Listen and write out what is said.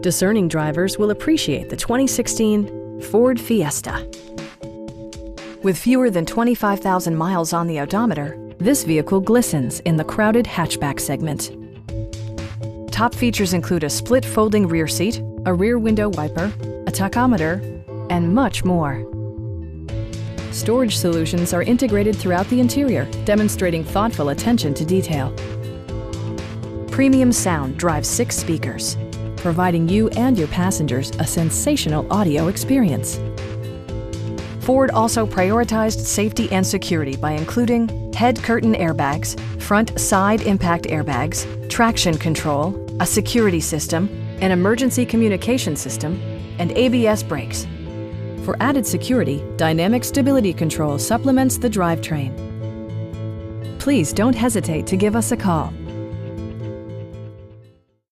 Discerning drivers will appreciate the 2016 Ford Fiesta. With fewer than 25,000 miles on the odometer, this vehicle glistens in the crowded hatchback segment. Top features include a split folding rear seat, a rear window wiper, a tachometer, and much more. Storage solutions are integrated throughout the interior, demonstrating thoughtful attention to detail. Premium sound drives 6 speakers, providing you and your passengers a sensational audio experience. Ford also prioritized safety and security by including head curtain airbags, front side impact airbags, traction control, a security system, an emergency communication system, and ABS brakes. For added security, dynamic stability control supplements the drivetrain. Please don't hesitate to give us a call.